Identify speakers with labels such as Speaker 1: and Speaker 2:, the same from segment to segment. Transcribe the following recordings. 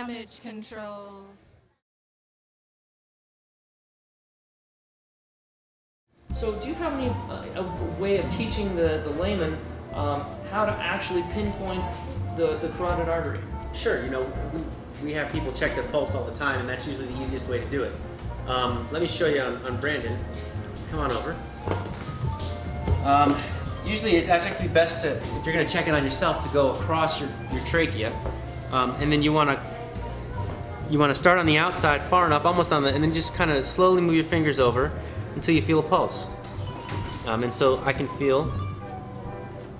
Speaker 1: Damage control.
Speaker 2: So do you have any a way of teaching the layman how to actually pinpoint the carotid artery?
Speaker 3: Sure, you know, we have people check their pulse all the time, and that's usually the easiest way to do it. Let me show you on Brandon. Come on over. Usually it's actually best to, if you're going to check it on yourself, to go across your trachea, and then you want to start on the outside far enough, almost on the, and then just kind of slowly move your fingers over until you feel a pulse. And so I can feel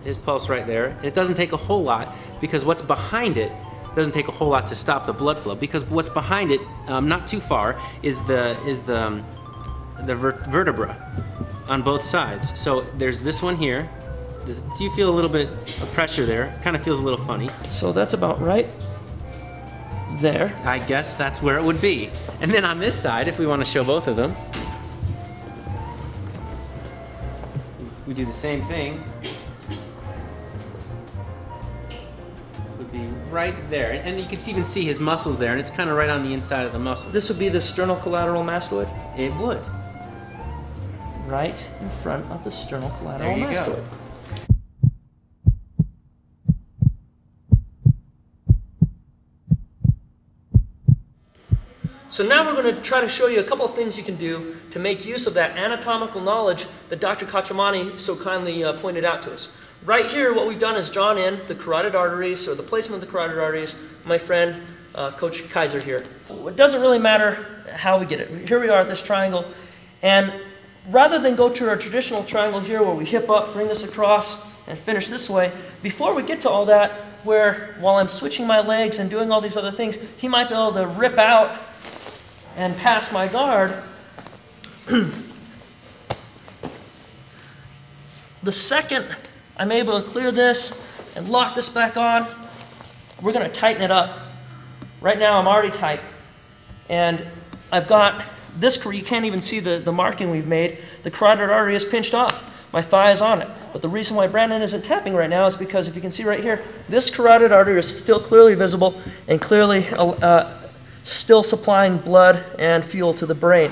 Speaker 3: his pulse right there, and it doesn't take a whole lot, because what's behind it doesn't take a whole lot to stop the blood flow, because what's behind it, not too far, is the vertebra on both sides. So there's this one here. Do you feel a little bit of pressure there? Kind of feels a little funny.
Speaker 2: So that's about right there.
Speaker 3: I guess that's where it would be. And then on this side, if we want to show both of them, we do the same thing. It would be right there. And you can even see his muscles there, and it's kind of right on the inside of the muscle.
Speaker 2: This would be the sternocolateral mastoid?
Speaker 3: It would.
Speaker 2: Right in front of the sternocolateral
Speaker 3: There you
Speaker 2: mastoid.
Speaker 3: go.
Speaker 2: So now we're going to try to show you a couple of things you can do to make use of that anatomical knowledge that Dr. Kachamani so kindly pointed out to us. Right here, what we've done is drawn in the carotid arteries, or the placement of the carotid arteries, my friend, Coach Kaiser here. It doesn't really matter how we get it. Here we are at this triangle, and rather than go to our traditional triangle here where we hip up, bring this across, and finish this way, before we get to all that, where while I'm switching my legs and doing all these other things, he might be able to rip out and pass my guard. The second I'm able to clear this and lock this back on, we're going to tighten it up. Right now I'm already tight, and I've got this, you can't even see the marking we've made. The carotid artery is pinched off. My thigh is on it. But the reason why Brandon isn't tapping right now is because if you can see right here, this carotid artery is still clearly visible and clearly still supplying blood and fuel to the brain.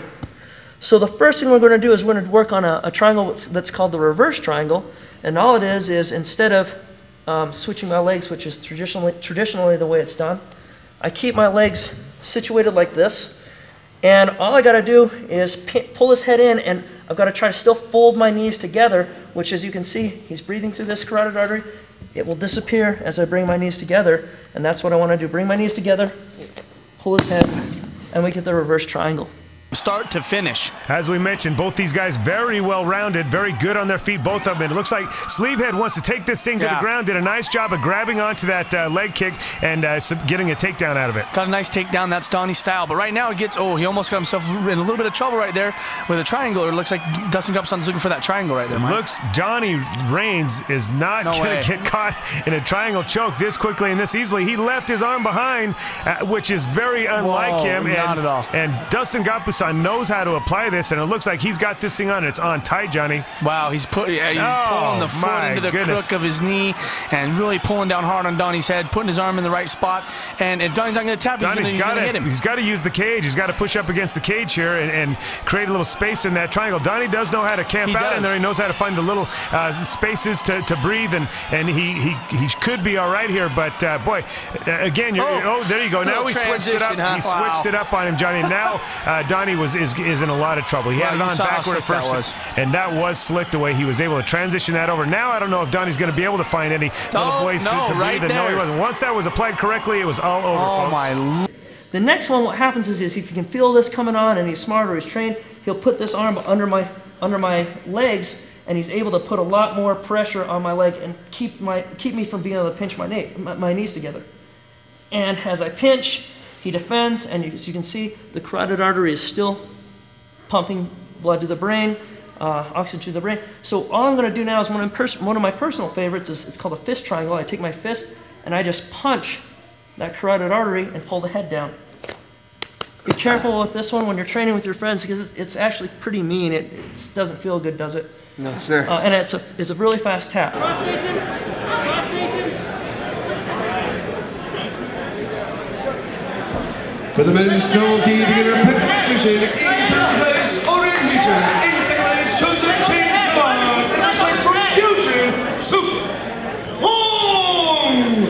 Speaker 2: So the first thing we're going to do is we're going to work on a triangle that's called the reverse triangle. And all it is instead of switching my legs, which is traditionally the way it's done, I keep my legs situated like this. And all I got to do is pull his head in, and I've got to try to still fold my knees together, which, as you can see, he's breathing through this carotid artery. It will disappear as I bring my knees together, and that's what I want to do. Bring my knees together, pull his head, and we get the reverse triangle.
Speaker 4: Start to finish.
Speaker 5: As we mentioned, both these guys very well-rounded, very good on their feet, both of them. It looks like Sleevehead wants to take this thing to the ground, did a nice job of grabbing onto that leg kick and getting a takedown out of it.
Speaker 4: Got a nice takedown, that's Donnie's style, but right now it gets, he almost got himself in a little bit of trouble right there with a triangle. It looks like Dustin Gupson's looking for that triangle right there, Mike.
Speaker 5: Looks, Donnie Reigns is not going to get caught in a triangle choke this quickly and this easily. He left his arm behind, which is very unlike him.
Speaker 4: Not at all.
Speaker 5: And Dustin Gupson knows how to apply this, and it looks like he's got this thing on. It's on tight, Johnny.
Speaker 4: Wow, he's pulling the foot into the crook of his knee and really pulling down hard on Donnie's head, putting his arm in the right spot. And if Donnie's not going to tap, he's going to hit him.
Speaker 5: He's got to use the cage. He's got to push up against the cage here and create a little space in that triangle. Donnie does know how to camp out in there. He knows how to find the little spaces to breathe, and he could be all right here. But boy, again, there you go. Now he switched it up. He switched it up on him, Johnny. Now Donnie is in a lot of trouble. He had it on backward at first, and that was slick the way he was able to transition that over. Now I don't know if Donnie's going to be able to find any little place to breathe. No, he wasn't. Once that was applied correctly, it was all over, folks.
Speaker 2: The next one, what happens is if you can feel this coming on and he's smart or he's trained, he'll put this arm under my legs, and he's able to put a lot more pressure on my leg and keep me from being able to pinch my knees together. And as I pinch, he defends, and as you can see, the carotid artery is still pumping blood to the brain, oxygen to the brain. So all I'm going to do now is one of my personal favorites is it's called a fist triangle. I take my fist and I just punch that carotid artery and pull the head down. Be careful with this one when you're training with your friends, because it's actually pretty mean. It doesn't feel good, does it?
Speaker 6: No, sir.
Speaker 2: And it's a really fast tap.
Speaker 1: Cross Mason. Cross Mason. For the men's snow ski beginner pentathlon, in third place, Oren Meacham. In second place, Joseph James Bond. In first place for Fusion, Soup Hong.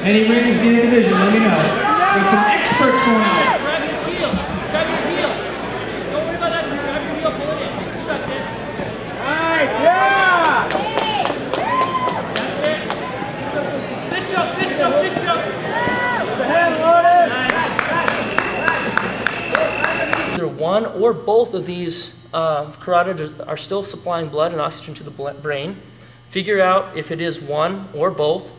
Speaker 6: Any rings in the division, let me know. Got some experts going on.
Speaker 2: Grab his heel. Grab your heel. Don't worry about that. Grab your heel. Pull it in. You got this.
Speaker 7: Nice, yeah!
Speaker 2: That's it. Fist jump, fist jump, fist jump.
Speaker 7: The head loaded.
Speaker 2: Nice. Either one or both of these carotids are still supplying blood and oxygen to the brain. Figure out if it is one or both.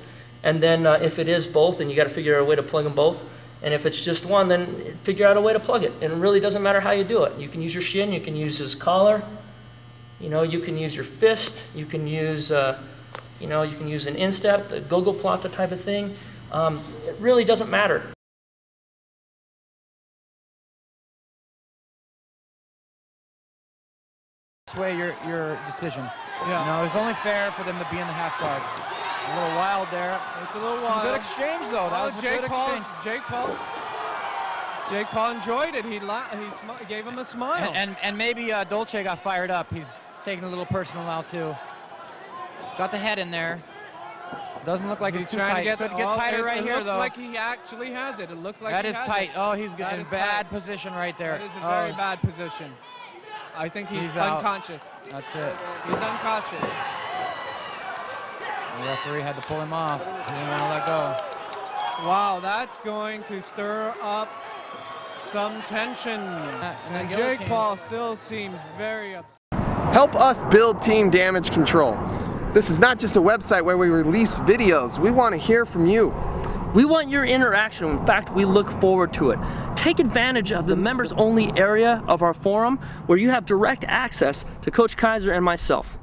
Speaker 2: And then if it is both, then you got to figure out a way to plug them both. And if it's just one, then figure out a way to plug it. And it really doesn't matter how you do it. You can use your shin, you can use his collar, you know, you can use your fist, you can use, you know, you can use an instep, the go-go plata type of thing. It really doesn't matter.
Speaker 8: Sway your decision. Yeah. You know, it was only fair for them to be in the half guard. A little wild there.
Speaker 7: It's a little wild.
Speaker 8: Good exchange though. That was a good exchange.
Speaker 7: Jake Paul enjoyed it. He gave him a smile.
Speaker 8: And maybe Dolce got fired up. He's taking a little personal now too. He's got the head in there. Doesn't look like he's too tight. Could get tighter right here though.
Speaker 7: It looks like he actually has it. It looks like
Speaker 8: that
Speaker 7: he
Speaker 8: is
Speaker 7: has
Speaker 8: tight.
Speaker 7: it.
Speaker 8: Oh, he's in bad position right there.
Speaker 7: That is a very bad position. I think he's unconscious.
Speaker 8: That's it.
Speaker 7: He's unconscious.
Speaker 8: The referee had to pull him off. He didn't want to let go.
Speaker 7: Wow, that's going to stir up some tension. And Jake Paul still seems very upset.
Speaker 9: Help us build Team Damage Control. This is not just a website where we release videos. We want to hear from you.
Speaker 2: We want your interaction. In fact, we look forward to it. Take advantage of the members-only area of our forum where you have direct access to Coach Kaiser and myself.